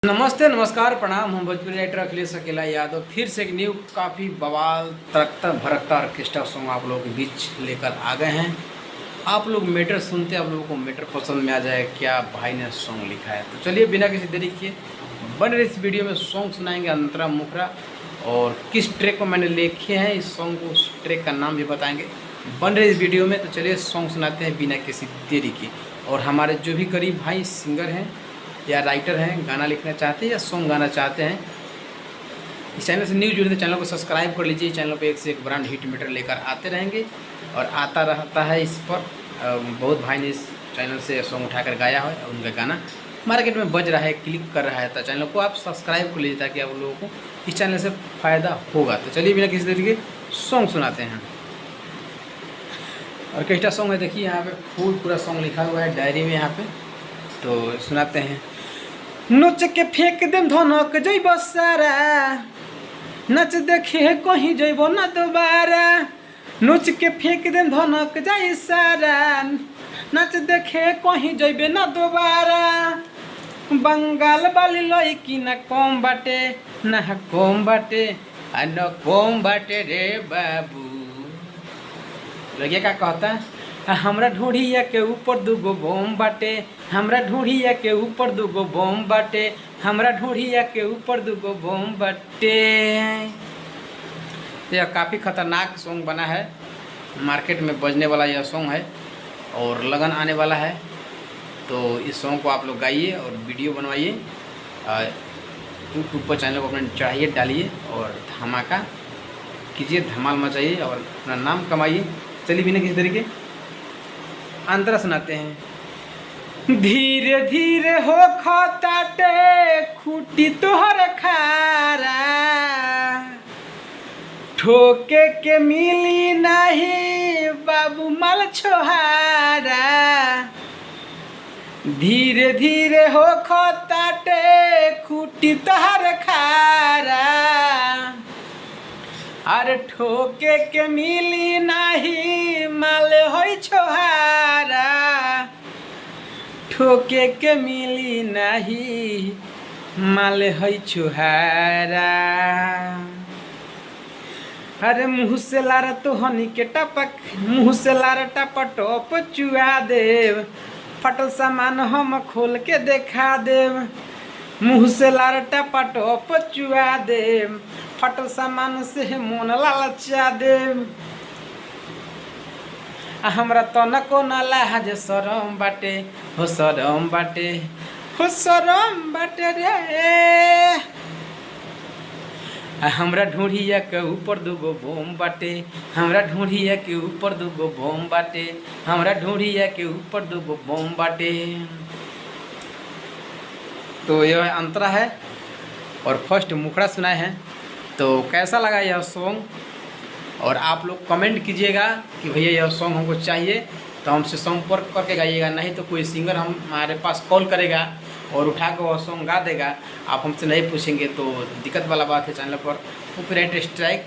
नमस्ते नमस्कार प्रणाम। हम भोजपुरी राइटर अखिलेश अकेला यादव फिर से एक न्यू काफ़ी बवाल तड़कता भड़कता ऑर्केस्ट्रा सॉन्ग आप लोगों के बीच लेकर आ गए हैं। आप लोग मैटर सुनते, आप लोगों को मैटर पसंद में आ जाए क्या भाई ने सॉन्ग लिखा है। तो चलिए बिना किसी देरी किए बन रहे इस वीडियो में सॉन्ग सुनाएंगे अंतरा मुखरा, और किस ट्रैक को मैंने लिखे हैं इस सॉन्ग को, उस ट्रैक का नाम भी बताएंगे बन रहे इस वीडियो में। तो चलिए सॉन्ग सुनाते हैं बिना किसी देरी की। और हमारे जो भी करीब भाई सिंगर हैं या राइटर हैं, गाना लिखना चाहते हैं या सॉन्ग गाना चाहते हैं, इस चैनल से न्यू जुड़े तो चैनल को सब्सक्राइब कर लीजिए। चैनल पे एक से एक ब्रांड हिट मीटर लेकर आते रहेंगे और आता रहता है। इस पर बहुत भाई ने इस चैनल से सॉन्ग उठाकर गाया है और उनका गाना मार्केट में बज रहा है, क्लिक कर रहा है। तो चैनल को आप सब्सक्राइब कर लीजिए ताकि आप लोगों को इस चैनल से फ़ायदा होगा। तो चलिए बिना किसी तरीके सॉन्ग सुनाते हैं। ऑर्केस्ट्रा सॉन्ग है, देखिए यहाँ पे फुल पूरा सॉन्ग लिखा हुआ है डायरी में यहाँ पे। तो सुनाते हैं। नोच के फेंक देम धनक जइब सारा, नच देखे कहीं जइब ना दोबारा। नोच के फेंक देम धनक जाई सारा, नच देखे कहीं जइब ना दोबारा। बंगाल वाली लड़की ना कम बाटे, ना कम बाटे आ न कम बाटे रे बाबू। लगे क्या कहता है, हमरा ढूढ़िया के ऊपर दूगो बम बाटे, हमरा ढूढ़िया के ऊपर दूगो बम बाटे, हमरा ढूढ़िया के ऊपर दूगो बम बाटे। यह काफ़ी खतरनाक सॉन्ग बना है, मार्केट में बजने वाला यह सॉन्ग है और लगन आने वाला है। तो इस सॉन्ग को आप लोग गाइए और वीडियो बनवाइए, यूट्यूब पर चैनल को अपने चढ़ाइए, डालिए और धमाका कीजिए, धमाल मचाइए और अपना नाम कमाइए। चलिए बिना किसी तरीके अंतरा सुनाते हैं। धीरे धीरे हो खताटे खूटी तोहर खारा, ठोके के मिली नहीं बाबू माल छोहारा। धीरे धीरे हो खताटे खूटी तोहर खारा, अरे ठोके के मिली नहीं माल होई छोहारा। ठोके के मिली नहीं माल होई छोहारा। अरे मुँह से लारा तो हनी के टपक, मुँह से लारा टपक टॉप चुआ देव, फटल सामान हम खोल के देखा देव। मुँह से लारा टपक टॉप चुआ देव, फटल सामान से मोन लालचा देव। हमरा तनको न लाज शरम बाटे, हो शरम बाटे, हो शरम बाटे रे। हमरा ढूढ़िया के ऊपर दूगो बम बाटे, हमरा ढूढ़िया के ऊपर दूगो बम बाटे, हमरा ढूढ़िया के ऊपर दूगो बम बाटे। तो यह अंतरा है और फर्स्ट मुखड़ा सुनाए हैं। तो कैसा लगा यह सॉन्ग, और आप लोग कमेंट कीजिएगा कि भैया यह सॉन्ग हमको चाहिए, तो हमसे संपर्क करके गाइएगा। नहीं तो कोई सिंगर हमारे पास कॉल करेगा और उठा कर वह सॉन्ग गा देगा, आप हमसे नहीं पूछेंगे तो दिक्कत वाला बात है। चैनल पर कॉपीराइट स्ट्राइक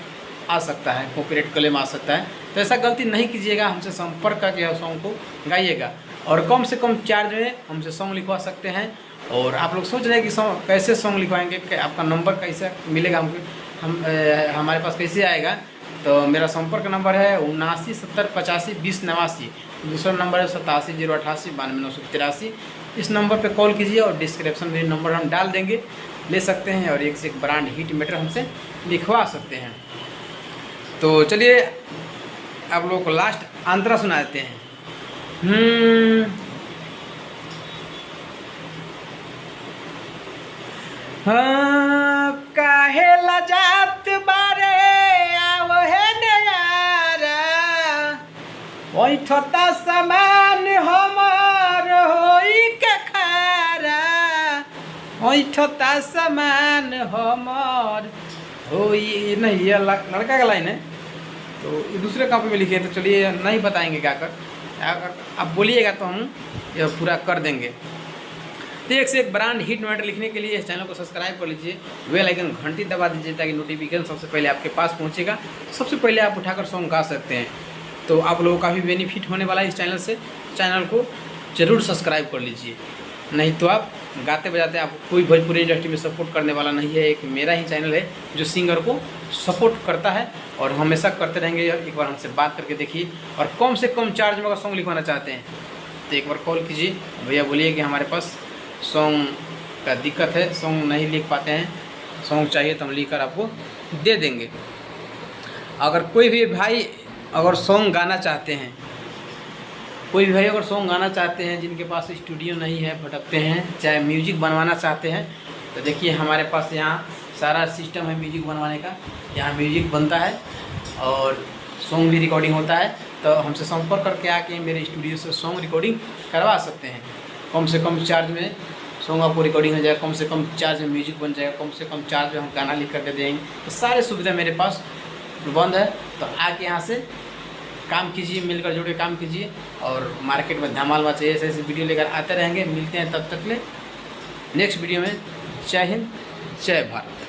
आ सकता है, कॉपीराइट क्लेम आ सकता है। तो ऐसा गलती नहीं कीजिएगा, हमसे संपर्क करके यह सॉन्ग को गाइएगा। और कम से कम चार्ज में हमसे सॉन्ग लिखवा सकते हैं। और आप लोग सोच रहे हैं कि सॉन्ग कैसे सॉन्ग लिखवाएंगे, कि आपका नंबर कैसे मिलेगा हमको, हमारे पास कैसे आएगा। तो मेरा संपर्क नंबर है 79 70 85 20 89। दूसरा नंबर है 87 088 92 983। इस नंबर पे कॉल कीजिए और डिस्क्रिप्शन में नंबर हम डाल देंगे, ले सकते हैं और एक से एक ब्रांड हिट मीटर हमसे लिखवा सकते हैं। तो चलिए आप लोगों को लास्ट अंतरा सुना देते हैं। हाँ, काहे लजात बारे आव है नयारा, ओठता समान हमार होई के खारा, ओठता समान हमार होई। नहीं, ये लड़का का लाइन है, तो ये दूसरे कॉपी में लिखे। तो चलिए नहीं बताएंगे क्या कर, आप बोलिएगा तो हम ये पूरा कर देंगे। तो एक से एक ब्रांड हिट मीटर लिखने के लिए इस चैनल को सब्सक्राइब कर लीजिए, बेल आइकन घंटी दबा दीजिए ताकि नोटिफिकेशन सबसे पहले आपके पास पहुंचेगा, सबसे पहले आप उठाकर सॉन्ग गा सकते हैं। तो आप लोगों का भी बेनिफिट होने वाला है इस चैनल से। चैनल को ज़रूर सब्सक्राइब कर लीजिए, नहीं तो आप गाते बजाते आपको कोई भोजपुरी इंडस्ट्री में सपोर्ट करने वाला नहीं है। एक मेरा ही चैनल है जो सिंगर को सपोर्ट करता है और हमेशा करते रहेंगे। एक बार हमसे बात करके देखिए, और कम से कम चार्ज में अगर सॉन्ग लिखवाना चाहते हैं तो एक बार कॉल कीजिए। भैया बोलिए कि हमारे पास सॉन्ग का दिक्कत है, सॉन्ग नहीं लिख पाते हैं, सॉन्ग चाहिए तो हम लिख कर आपको दे देंगे। अगर कोई भी भाई अगर सॉन्ग गाना चाहते हैं, कोई भी भाई अगर सॉन्ग गाना चाहते हैं, जिनके पास स्टूडियो नहीं है, भटकते हैं, चाहे म्यूजिक बनवाना चाहते हैं, तो देखिए हमारे पास यहाँ सारा सिस्टम है म्यूजिक बनवाने का। यहाँ म्यूजिक बनता है और सॉन्ग भी रिकॉर्डिंग होता है। तो हमसे संपर्क करके आके मेरे स्टूडियो से सॉन्ग रिकॉर्डिंग करवा सकते हैं। कम से कम चार्ज में सॉन्ग आपको रिकॉर्डिंग हो जाएगा, कम से कम चार्ज में म्यूजिक बन जाएगा, कम से कम चार्ज में हम गाना लिख कर दे देंगे। तो सारे सुविधा मेरे पास उपलब्ध है। तो आके यहाँ से काम कीजिए, मिलकर जुड़ के काम कीजिए और मार्केट में धमाल मचाइए। ऐसे वीडियो लेकर आते रहेंगे। मिलते हैं तब तक ले नेक्स्ट वीडियो में। जय हिंद, जय भारत।